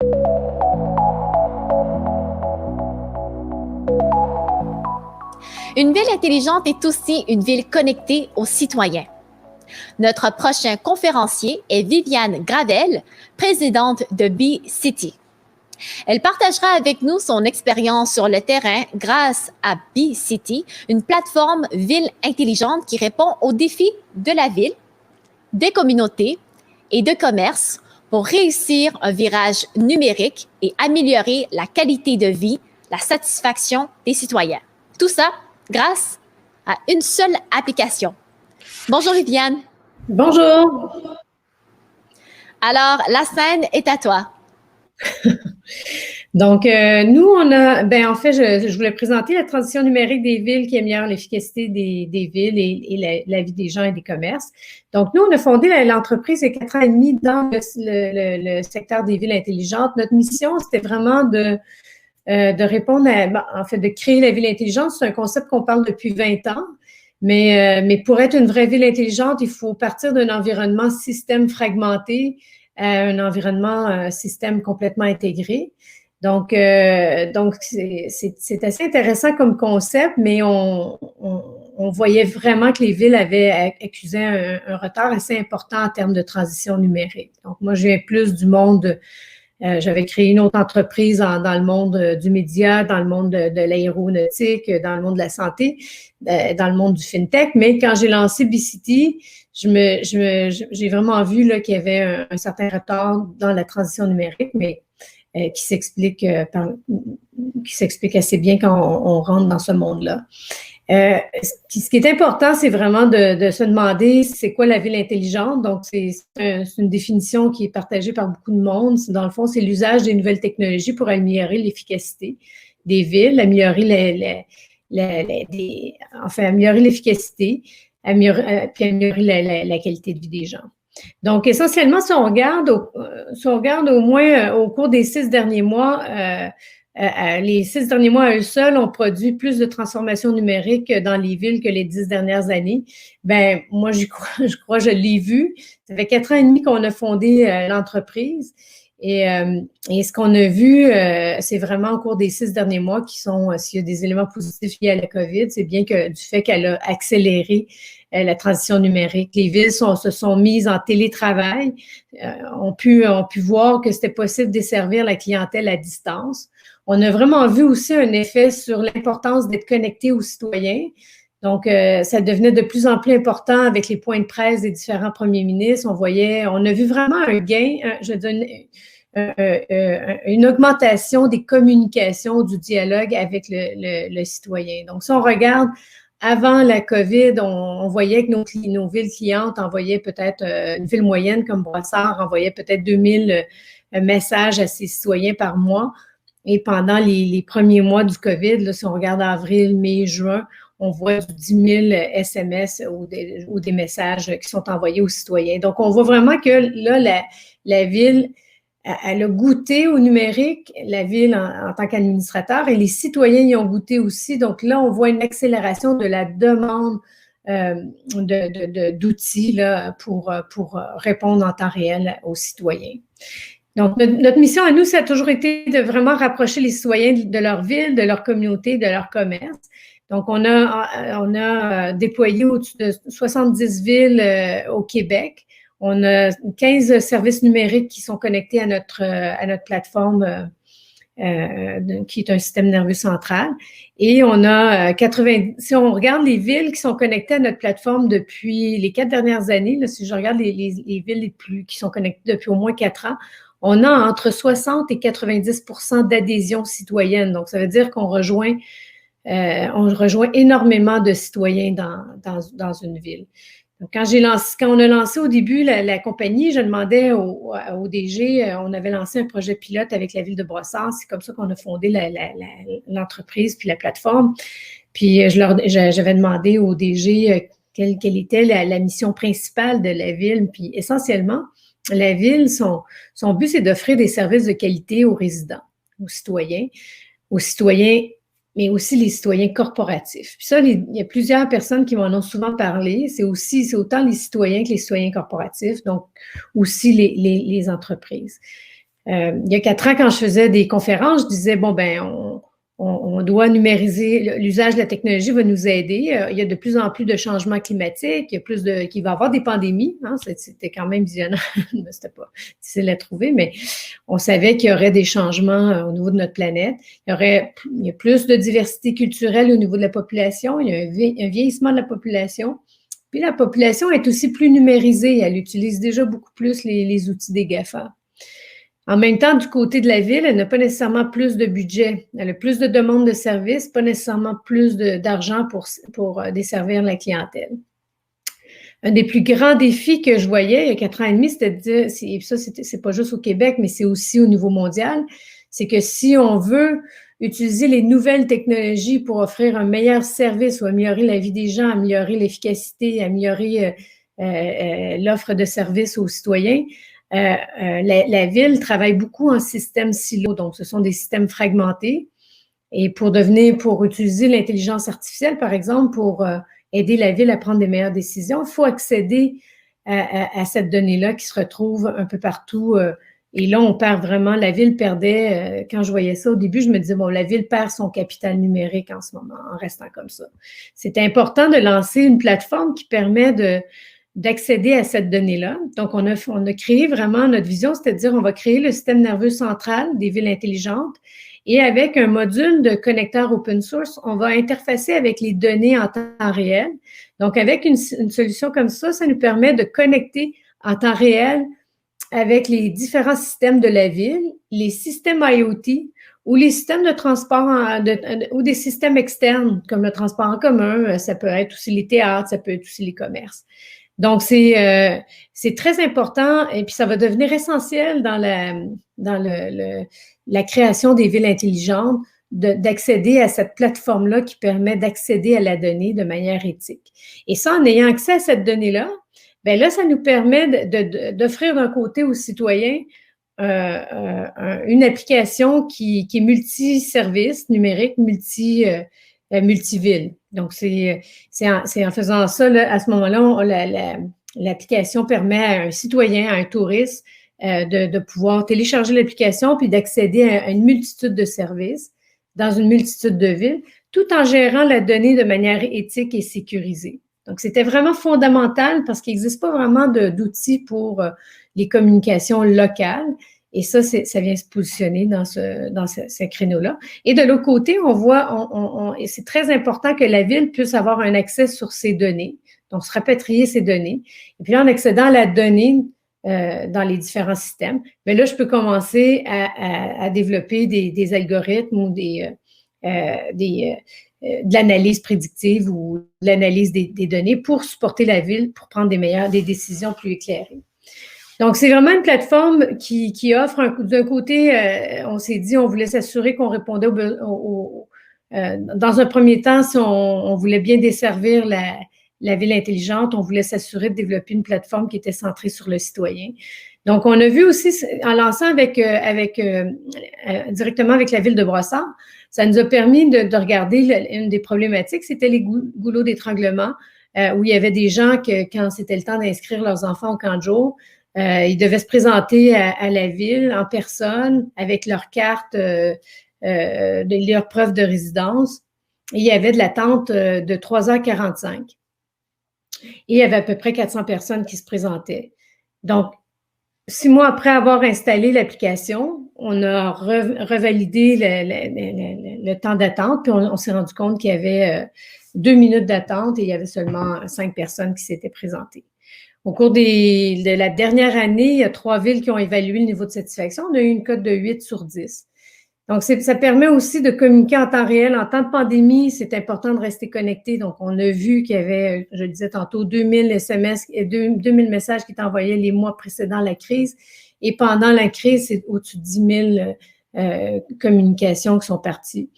Une ville intelligente est aussi une ville connectée aux citoyens. Notre prochain conférencier est Viviane Gravel, présidente de B-City. Elle partagera avec nous son expérience sur le terrain grâce à B-City, une plateforme ville intelligente qui répond aux défis de la ville, des communautés et de commerce pour réussir un virage numérique et améliorer la qualité de vie, la satisfaction des citoyens. Tout ça grâce à une seule application. Bonjour Viviane. Bonjour. Alors, la scène est à toi. Donc, nous, on a, en fait, je voulais présenter la transition numérique des villes qui améliore l'efficacité des villes et la vie des gens et des commerces. Donc, nous, on a fondé l'entreprise il y a 4 ans et demi dans le secteur des villes intelligentes. Notre mission, c'était vraiment de répondre en fait, de créer la ville intelligente. C'est un concept qu'on parle depuis 20 ans. Mais pour être une vraie ville intelligente, il faut partir d'un environnement système fragmenté à un environnement système complètement intégré. Donc c'est assez intéressant comme concept, mais on voyait vraiment que les villes avaient accusé un retard assez important en termes de transition numérique. Donc moi, je viens plus du monde. J'avais créé une autre entreprise dans le monde du média, dans le monde de l'aéronautique, dans le monde de la santé, dans le monde du fintech. Mais quand j'ai lancé B-City, j'ai vraiment vu là, qu'il y avait un certain retard dans la transition numérique, mais qui s'explique assez bien quand on rentre dans ce monde-là. Ce qui est important, c'est vraiment de se demander c'est quoi la ville intelligente. Donc, c'est une définition qui est partagée par beaucoup de monde. Dans le fond, c'est l'usage des nouvelles technologies pour améliorer l'efficacité des villes, améliorer améliorer l'efficacité, puis améliorer la qualité de vie des gens. Donc, essentiellement, si on regarde au moins au cours des 6 derniers mois, les 6 derniers mois à eux seuls ont produit plus de transformations numériques dans les villes que les 10 dernières années. Moi, je je l'ai vu. Ça fait 4 ans et demi qu'on a fondé l'entreprise. Et ce qu'on a vu, c'est vraiment au cours des 6 derniers mois qui sont, s'il y a des éléments positifs liés à la COVID, c'est bien que du fait qu'elle a accéléré la transition numérique. Les villes se sont mises en télétravail, ont pu voir que c'était possible de desservir la clientèle à distance. On a vraiment vu aussi un effet sur l'importance d'être connecté aux citoyens. Donc, ça devenait de plus en plus important avec les points de presse des différents premiers ministres. On a vu vraiment un gain, une augmentation des communications, du dialogue avec le citoyen. Donc, si on regarde avant la COVID, on voyait que nos villes clientes envoyaient peut-être, une ville moyenne comme Brossard envoyait peut-être 2000 messages à ses citoyens par mois. Et pendant les premiers mois du COVID, là, si on regarde avril, mai, juin, on voit du 10 000 SMS ou des messages qui sont envoyés aux citoyens. Donc, on voit vraiment que là, la ville, elle a goûté au numérique, la ville en tant qu'administrateur, et les citoyens y ont goûté aussi. Donc là, on voit une accélération de la demande d'outils là, pour répondre en temps réel aux citoyens. Donc, notre mission à nous, ça a toujours été de vraiment rapprocher les citoyens de leur ville, de leur communauté, de leur commerce. Donc, on a déployé au-dessus de 70 villes au Québec. On a 15 services numériques qui sont connectés à notre plateforme qui est un système nerveux central. Et on a si on regarde les villes qui sont connectées à notre plateforme depuis les 4 dernières années, là, si je regarde les villes qui sont connectées depuis au moins 4 ans, on a entre 60 et 90% d'adhésion citoyenne. Donc, ça veut dire qu'on rejoint énormément de citoyens dans une ville. Donc, quand on a lancé au début la compagnie, je demandais au DG, on avait lancé un projet pilote avec la ville de Brossard. C'est comme ça qu'on a fondé l'entreprise puis la plateforme. Puis, j'avais demandé au DG quelle était la mission principale de la ville. Puis, essentiellement, la ville, son but, c'est d'offrir des services de qualité aux résidents, aux citoyens, mais aussi les citoyens corporatifs. Puis ça, il y a plusieurs personnes qui m'en ont souvent parlé. C'est autant les citoyens que les citoyens corporatifs, donc aussi les entreprises. il y a 4 ans, quand je faisais des conférences, je disais, bon, ben, on doit numériser, l'usage de la technologie va nous aider. Il y a de plus en plus de changements climatiques, il y a qu'il va y avoir des pandémies. Hein, c'était quand même visionnaire, c'était pas difficile à trouver, mais on savait qu'il y aurait des changements au niveau de notre planète. Il y a plus de diversité culturelle au niveau de la population, il y a un vieillissement de la population. Puis la population est aussi plus numérisée, elle utilise déjà beaucoup plus les outils des GAFA. En même temps, du côté de la ville, elle n'a pas nécessairement plus de budget. Elle a plus de demandes de services, pas nécessairement plus d'argent pour desservir la clientèle. Un des plus grands défis que je voyais il y a 4 ans et demi, c'était de dire, c'est pas juste au Québec, mais c'est aussi au niveau mondial, c'est que si on veut utiliser les nouvelles technologies pour offrir un meilleur service ou améliorer la vie des gens, améliorer l'efficacité, améliorer l'offre de services aux citoyens, la ville travaille beaucoup en système silo, donc ce sont des systèmes fragmentés. Et pour utiliser l'intelligence artificielle, par exemple, pour aider la ville à prendre des meilleures décisions, il faut accéder à cette donnée-là qui se retrouve un peu partout. Et là, on perd vraiment, la ville perdait, quand je voyais ça au début, je me disais, bon, la ville perd son capital numérique en ce moment, en restant comme ça. C'est important de lancer une plateforme qui permet d'accéder à cette donnée-là. Donc, on a créé vraiment notre vision, c'est-à-dire on va créer le système nerveux central des villes intelligentes et avec un module de connecteur open source, on va interfacer avec les données en temps réel. Donc, avec une solution comme ça nous permet de connecter en temps réel avec les différents systèmes de la ville, les systèmes IoT ou les systèmes de transport ou des systèmes externes comme le transport en commun, ça peut être aussi les théâtres, ça peut être aussi les commerces. Donc, c'est très important et puis ça va devenir essentiel dans la création des villes intelligentes d'accéder à cette plateforme-là qui permet d'accéder à la donnée de manière éthique. Et ça, en ayant accès à cette donnée-là, bien là, ça nous permet d'offrir d'un côté aux citoyens une application qui est multi-service numérique, multiville. Donc, c'est en faisant ça, là, à ce moment-là, l'application permet à un citoyen, à un touriste, de pouvoir télécharger l'application puis d'accéder à une multitude de services dans une multitude de villes, tout en gérant la donnée de manière éthique et sécurisée. Donc, c'était vraiment fondamental parce qu'il n'existe pas vraiment d'outils pour les communications locales. Et ça vient se positionner dans ce créneau-là. Et de l'autre côté, on voit, et c'est très important que la ville puisse avoir un accès sur ces données, donc se rapatrier ces données. Et puis là, en accédant à la donnée dans les différents systèmes, bien là, je peux commencer à développer des algorithmes ou de l'analyse prédictive ou de l'analyse des données pour supporter la ville, pour prendre des décisions plus éclairées. Donc, c'est vraiment une plateforme qui offre, d'un côté, on s'est dit, on voulait s'assurer qu'on répondait dans un premier temps, si on voulait bien desservir la ville intelligente, on voulait s'assurer de développer une plateforme qui était centrée sur le citoyen. Donc, on a vu aussi, en lançant directement avec la ville de Brossard, ça nous a permis de regarder une des problématiques, c'était les goulots d'étranglement, où il y avait des gens que, quand c'était le temps d'inscrire leurs enfants au camp de jour, ils devaient se présenter à la ville en personne avec leur carte, leur preuve de résidence. Et il y avait de l'attente de 3h45. Et il y avait à peu près 400 personnes qui se présentaient. Donc, 6 mois après avoir installé l'application, on a revalidé le temps d'attente, puis on s'est rendu compte qu'il y avait 2 minutes d'attente et il y avait seulement 5 personnes qui s'étaient présentées. Au cours de la dernière année, il y a 3 villes qui ont évalué le niveau de satisfaction. On a eu une cote de 8 sur 10. Donc, ça permet aussi de communiquer en temps réel. En temps de pandémie, c'est important de rester connecté. Donc, on a vu qu'il y avait, je le disais tantôt, 2000 SMS et 2000 messages qui étaient envoyés les mois précédant la crise. Et pendant la crise, c'est au-dessus de 10 000 communications qui sont parties.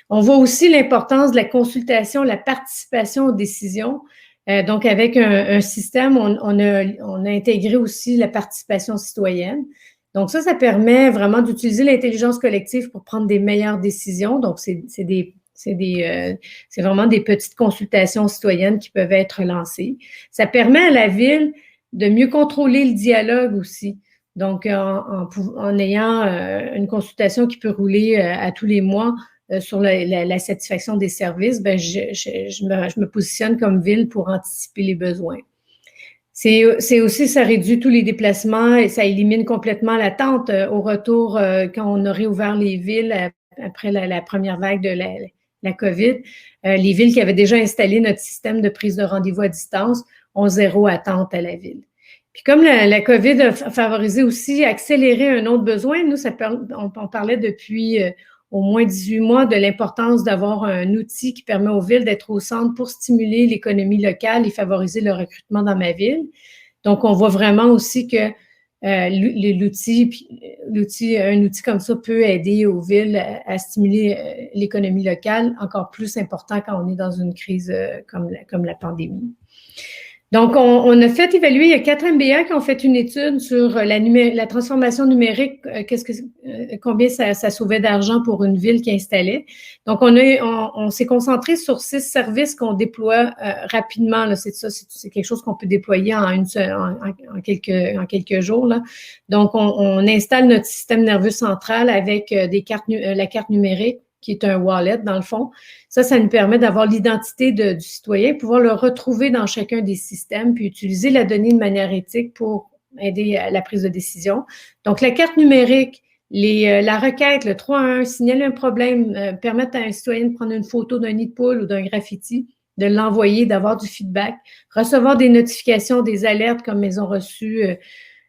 On voit aussi l'importance de la consultation, la participation aux décisions. Donc, avec un système, on a intégré aussi la participation citoyenne. Donc, ça permet vraiment d'utiliser l'intelligence collective pour prendre des meilleures décisions. Donc, c'est vraiment des petites consultations citoyennes qui peuvent être lancées. Ça permet à la ville de mieux contrôler le dialogue aussi. Donc, en ayant une consultation qui peut rouler à tous les mois sur la satisfaction des services, ben je me positionne comme ville pour anticiper les besoins. C'est aussi, ça réduit tous les déplacements et ça élimine complètement l'attente au retour quand on aurait ouvert les villes après la première vague de la COVID. Les villes qui avaient déjà installé notre système de prise de rendez-vous à distance ont zéro attente à la ville. Puis comme la COVID a favorisé aussi, accéléré un autre besoin, nous, on parlait depuis au moins 18 mois de l'importance d'avoir un outil qui permet aux villes d'être au centre pour stimuler l'économie locale et favoriser le recrutement dans ma ville. Donc, on voit vraiment aussi que un outil comme ça peut aider aux villes à stimuler l'économie locale, encore plus important quand on est dans une crise comme la pandémie. Donc, on a fait évaluer, il y a 4 MBA qui ont fait une étude sur la transformation numérique, combien ça sauvait d'argent pour une ville qui installait. Donc, on s'est concentré sur 6 services qu'on déploie rapidement. Là, c'est quelque chose qu'on peut déployer en quelques jours. Là. Donc, on installe notre système nerveux central avec la carte numérique, qui est un wallet, dans le fond. Ça nous permet d'avoir l'identité du citoyen, pouvoir le retrouver dans chacun des systèmes, puis utiliser la donnée de manière éthique pour aider à la prise de décision. Donc, la carte numérique, la requête, le 311, signaler un problème, permettre à un citoyen de prendre une photo d'un nid de poule ou d'un graffiti, de l'envoyer, d'avoir du feedback, recevoir des notifications, des alertes comme ils ont reçu,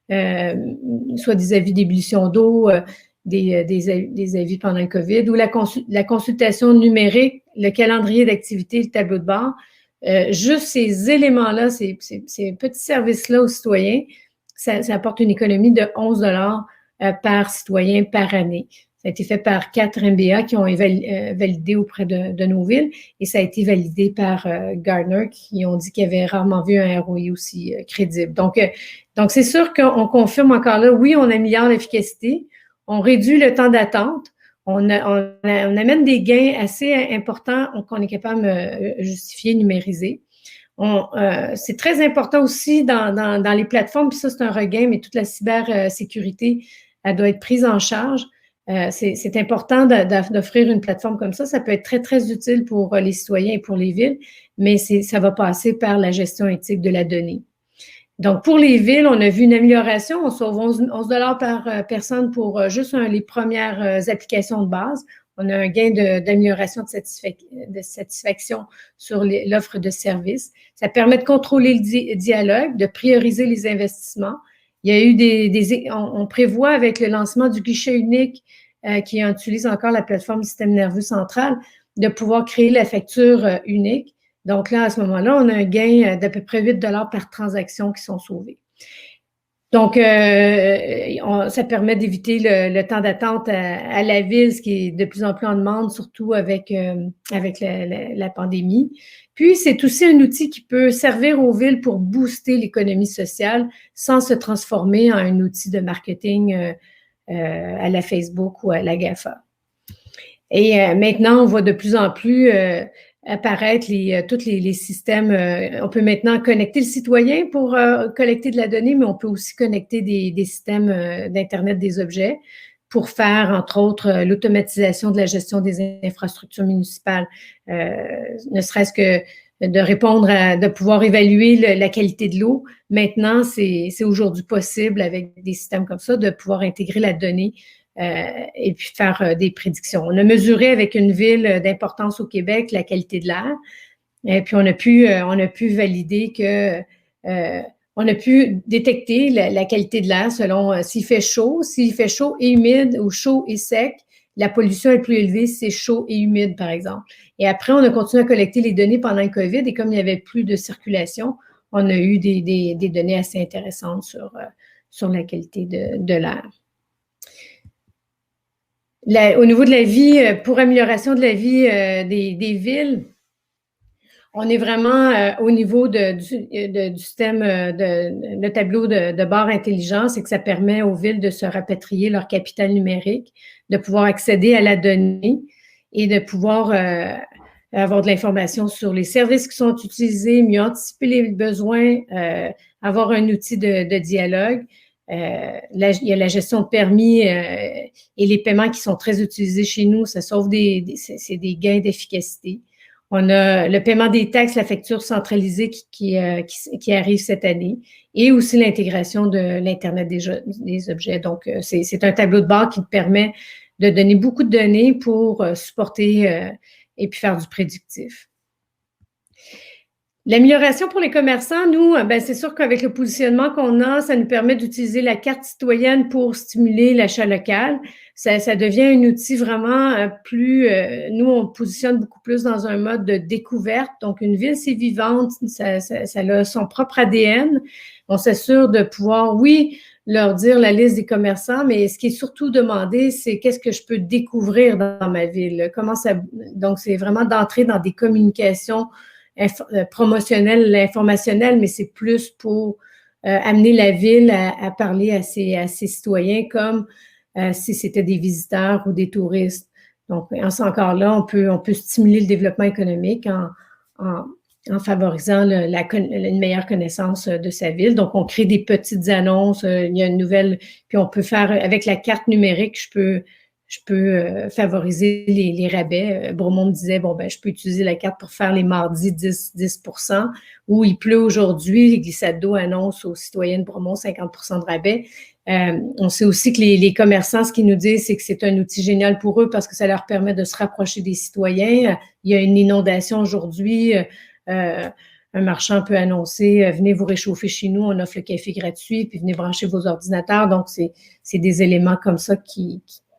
soit des avis d'ébullition d'eau, des avis pendant le COVID, ou la consultation numérique, le calendrier d'activité, le tableau de bord. Juste ces éléments-là, ces petits services-là aux citoyens, ça apporte une économie de 11 $ par citoyen par année. Ça a été fait par 4 MBA qui ont validé auprès de nos villes et ça a été validé par Gartner qui ont dit qu'ils avaient rarement vu un ROI aussi crédible. Donc c'est sûr qu'on confirme encore là, oui, on améliore l'efficacité, on réduit le temps d'attente, on amène des gains assez importants qu'on est capable de justifier, numériser. C'est très important aussi dans les plateformes, puis ça c'est un regain, mais toute la cybersécurité, elle doit être prise en charge. C'est important d'offrir une plateforme comme ça. Ça peut être très, très utile pour les citoyens et pour les villes, mais ça va passer par la gestion éthique de la donnée. Donc, pour les villes, on a vu une amélioration. On sauve 11 $ par personne pour juste les premières applications de base. On a un gain d'amélioration de satisfaction sur l'offre de services. Ça permet de contrôler le dialogue, de prioriser les investissements. Il y a eu on prévoit avec le lancement du guichet unique qui utilise encore la plateforme du système nerveux central, de pouvoir créer la facture unique. Donc là, à ce moment-là, on a un gain d'à peu près 8 $ par transaction qui sont sauvés. Donc, ça permet d'éviter le temps d'attente à la ville, ce qui est de plus en plus en demande, surtout avec la pandémie. Puis, c'est aussi un outil qui peut servir aux villes pour booster l'économie sociale sans se transformer en un outil de marketing à la Facebook ou à la GAFA. Et maintenant, on voit de plus en plus apparaître tous les systèmes. On peut maintenant connecter le citoyen pour collecter de la donnée, mais on peut aussi connecter des systèmes d'Internet des objets pour faire, entre autres, l'automatisation de la gestion des infrastructures municipales, ne serait-ce que de répondre de pouvoir évaluer la qualité de l'eau. Maintenant, c'est aujourd'hui possible avec des systèmes comme ça de pouvoir intégrer la donnée et puis faire des prédictions. On a mesuré avec une ville d'importance au Québec la qualité de l'air et puis on a pu valider que on a pu détecter la qualité de l'air selon s'il fait chaud et humide ou chaud et sec. La pollution est plus élevée si c'est chaud et humide, par exemple. Et après, on a continué à collecter les données pendant le COVID et comme il n'y avait plus de circulation, on a eu des données assez intéressantes sur la qualité de l'air. Au niveau de la vie, pour amélioration de la vie des villes, on est vraiment au niveau du système de tableau de bord intelligent, c'est que ça permet aux villes de se rapatrier leur capital numérique, de pouvoir accéder à la donnée et de pouvoir avoir de l'information sur les services qui sont utilisés, mieux anticiper les besoins, avoir un outil de dialogue. il y a la gestion de permis et les paiements qui sont très utilisés chez nous. Ça sauve c'est des gains d'efficacité. On a le paiement des taxes, la facture centralisée qui arrive cette année, et aussi l'intégration de l'Internet des objets. Donc, c'est un tableau de bord qui permet de donner beaucoup de données pour supporter et puis faire du prédictif. L'amélioration pour les commerçants, nous, c'est sûr qu'avec le positionnement qu'on a, ça nous permet d'utiliser la carte citoyenne pour stimuler l'achat local. Ça devient un outil vraiment plus... nous, on positionne beaucoup plus dans un mode de découverte. Donc, une ville, c'est vivante, ça a son propre ADN. On s'assure de pouvoir, oui, leur dire la liste des commerçants, mais ce qui est surtout demandé, c'est qu'est-ce que je peux découvrir dans ma ville. Donc, c'est vraiment d'entrer dans des communications promotionnel, informationnel, mais c'est plus pour amener la ville à parler à ses citoyens comme si c'était des visiteurs ou des touristes. Donc, encore là, on peut stimuler le développement économique en favorisant une meilleure connaissance de sa ville. Donc, on crée des petites annonces, il y a une nouvelle, puis on peut faire, avec la carte numérique, je peux favoriser les rabais. Bromont me disait, je peux utiliser la carte pour faire les mardis 10%, ou il pleut aujourd'hui, Glissade d'eau annonce aux citoyens de Bromont 50% de rabais. On sait aussi que les commerçants, ce qu'ils nous disent, c'est que c'est un outil génial pour eux parce que ça leur permet de se rapprocher des citoyens. Il y a une inondation aujourd'hui. Un marchand peut annoncer, venez vous réchauffer chez nous, on offre le café gratuit, puis venez brancher vos ordinateurs. Donc, c'est des éléments comme ça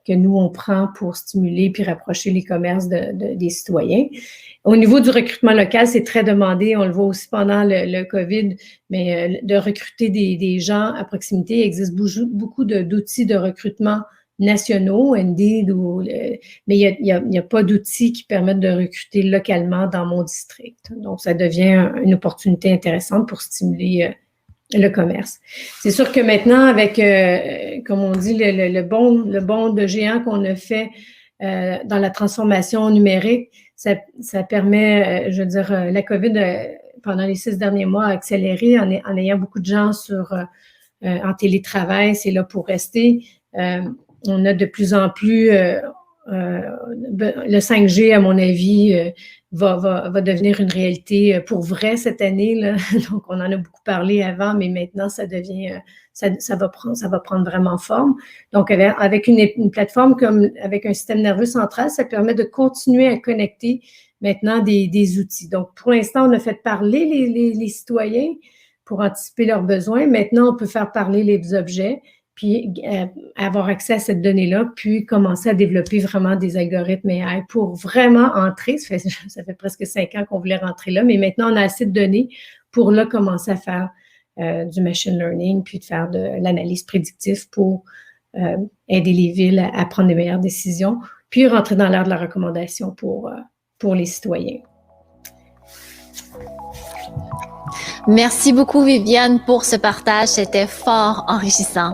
que nous, on prend pour stimuler puis rapprocher les commerces des citoyens. Au niveau du recrutement local, c'est très demandé. On le voit aussi pendant le COVID, mais de recruter des gens à proximité. Il existe beaucoup d'outils de recrutement nationaux, Indeed, mais il n'y a pas d'outils qui permettent de recruter localement dans mon district. Donc, ça devient une opportunité intéressante pour stimuler le commerce. C'est sûr que maintenant, avec, comme on dit, le bond de géant qu'on a fait dans la transformation numérique, ça permet, la COVID, pendant les 6 derniers mois, a accéléré en ayant beaucoup de gens en télétravail. C'est là pour rester. On a de plus en plus... le 5G, à mon avis, va devenir une réalité pour vrai cette année, là. Donc, on en a beaucoup parlé avant, mais maintenant, ça va prendre vraiment forme. Donc, avec une plateforme comme avec un système nerveux central, ça permet de continuer à connecter maintenant des outils. Donc, pour l'instant, on a fait parler les citoyens pour anticiper leurs besoins. Maintenant, on peut faire parler les objets, puis avoir accès à cette donnée-là, puis commencer à développer vraiment des algorithmes AI pour vraiment entrer. Ça fait presque 5 ans qu'on voulait rentrer là, mais maintenant, on a assez de données pour là commencer à faire du machine learning, puis de faire de l'analyse prédictive pour aider les villes à prendre les meilleures décisions, puis rentrer dans l'ère de la recommandation pour les citoyens. Merci beaucoup, Viviane, pour ce partage. C'était fort enrichissant.